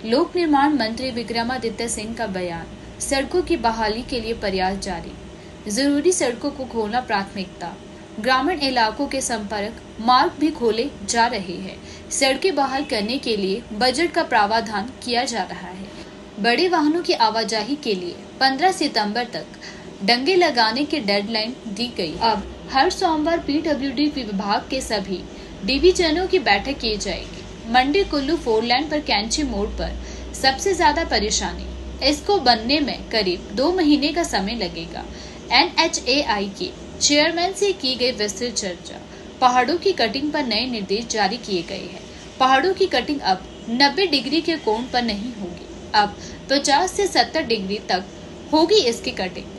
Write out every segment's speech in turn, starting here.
लोक निर्माण मंत्री विक्रमादित्य सिंह का बयान, सड़कों की बहाली के लिए प्रयास जारी। जरूरी सड़कों को खोलना प्राथमिकता। ग्रामीण इलाकों के संपर्क मार्ग भी खोले जा रहे हैं। सड़कें बहाल करने के लिए बजट का प्रावधान किया जा रहा है। बड़े वाहनों की आवाजाही के लिए 15 सितंबर तक डंगे लगाने की डेडलाइन दी गई। अब हर सोमवार पीडब्ल्यूडी विभाग के सभी डिवीजनों की बैठक की जाएगी। मंडी कुल्लू 4 लेन पर कैंची मोड़ पर सबसे ज्यादा परेशानी। इसको बनने में करीब 2 महीने का समय लगेगा। NHAI के चेयरमैन से की गई विस्तृत चर्चा। पहाड़ों की कटिंग पर नए निर्देश जारी किए गए हैं। पहाड़ों की कटिंग अब 90 डिग्री के कोण पर नहीं होगी, अब 50 से 70 डिग्री तक होगी इसकी कटिंग।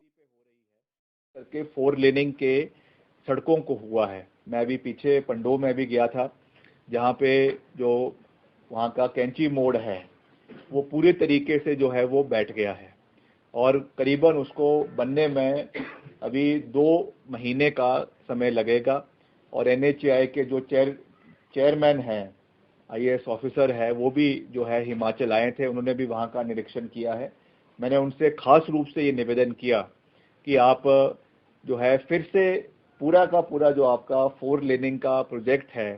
करके 4 लेनिंग के सड़कों को हुआ है। मैं भी पीछे पंडो में भी गया था, जहाँ पे जो वहाँ का कैंची मोड़ है वो पूरे तरीके से जो है वो बैठ गया है और करीबन उसको बनने में अभी 2 महीने का समय लगेगा। और NHAI के जो चेयरमैन हैं, IAS ऑफिसर है, वो भी जो है हिमाचल आए थे, उन्होंने भी वहाँ का निरीक्षण किया है। मैंने उनसे खास रूप से ये निवेदन किया कि आप जो है फिर से पूरा का पूरा जो आपका 4 लेनिंग का प्रोजेक्ट है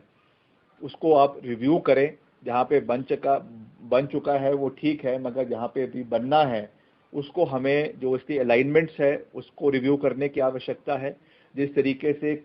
उसको आप रिव्यू करें। जहाँ पे बन चुका है वो ठीक है, मगर जहाँ पे भी बनना है उसको हमें जो इसकी अलाइनमेंट्स है उसको रिव्यू करने की आवश्यकता है। जिस तरीके से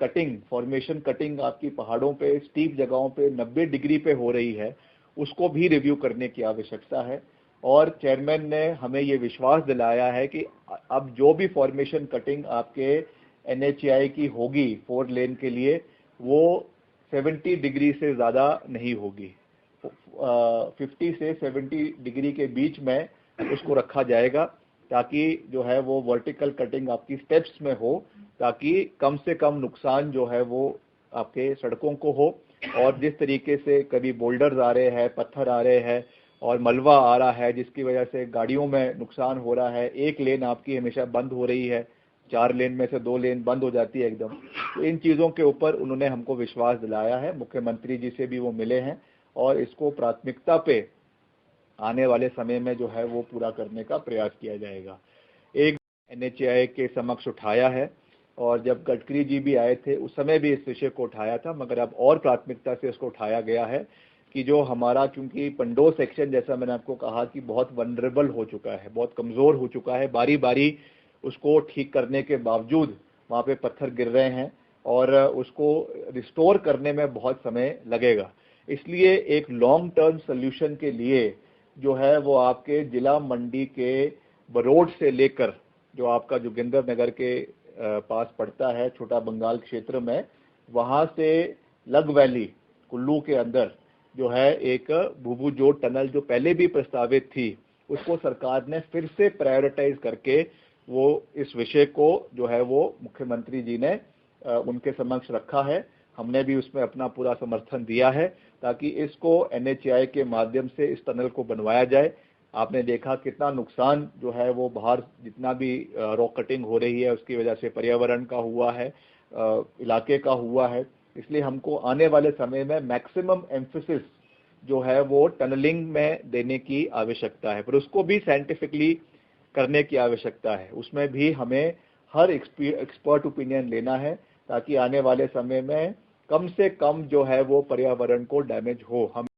फॉर्मेशन कटिंग आपकी पहाड़ों पे स्टीप जगहों पे 90 डिग्री पे हो रही है, उसको भी रिव्यू करने की आवश्यकता है। और चेयरमैन ने हमें ये विश्वास दिलाया है कि अब जो भी फॉर्मेशन कटिंग आपके NHAI की होगी 4 लेन के लिए, वो 70 डिग्री से ज़्यादा नहीं होगी। 50 से 70 डिग्री के बीच में उसको रखा जाएगा, ताकि जो है वो वर्टिकल कटिंग आपकी स्टेप्स में हो, ताकि कम से कम नुकसान जो है वो आपके सड़कों को हो। और जिस तरीके से कभी बोल्डर्स आ रहे हैं, पत्थर आ रहे हैं और मलबा आ रहा है, जिसकी वजह से गाड़ियों में नुकसान हो रहा है, एक लेन आपकी हमेशा बंद हो रही है, 4 लेन में से 2 लेन बंद हो जाती है एकदम। तो इन चीज़ों के ऊपर उन्होंने हमको विश्वास दिलाया है। मुख्यमंत्री जी से भी वो मिले हैं और इसको प्राथमिकता पे आने वाले समय में जो है वो पूरा करने का प्रयास किया जाएगा। एक NHAI के समक्ष उठाया है और जब गडकरी जी भी आए थे उस समय भी इस विषय को उठाया था, मगर अब और प्राथमिकता से इसको उठाया गया है कि जो हमारा, क्योंकि पंडो सेक्शन जैसा मैंने आपको कहा कि बहुत वनरेबल हो चुका है, बहुत कमज़ोर हो चुका है, बारी बारी उसको ठीक करने के बावजूद वहाँ पे पत्थर गिर रहे हैं और उसको रिस्टोर करने में बहुत समय लगेगा। इसलिए एक लॉन्ग टर्म सोल्यूशन के लिए जो है वो आपके जिला मंडी के बरोड से लेकर जो आपका जोगिंदर नगर के पास पड़ता है छोटा बंगाल क्षेत्र में, वहाँ से लग वैली कुल्लू के अंदर जो है एक भूभू जोड़ टनल जो पहले भी प्रस्तावित थी, उसको सरकार ने फिर से प्रायोरिटाइज करके वो इस विषय को जो है वो मुख्यमंत्री जी ने उनके समक्ष रखा है। हमने भी उसमें अपना पूरा समर्थन दिया है ताकि इसको NHAI के माध्यम से इस टनल को बनवाया जाए। आपने देखा कितना नुकसान जो है वो बाहर जितना भी रॉक कटिंग हो रही है उसकी वजह से पर्यावरण का हुआ है, इलाके का हुआ है। इसलिए हमको आने वाले समय में मैक्सिमम एम्फेसिस जो है वो टनलिंग में देने की आवश्यकता है, पर उसको भी साइंटिफिकली करने की आवश्यकता है। उसमें भी हमें हर एक्सपर्ट ओपिनियन लेना है ताकि आने वाले समय में कम से कम जो है वो पर्यावरण को डैमेज हो। हम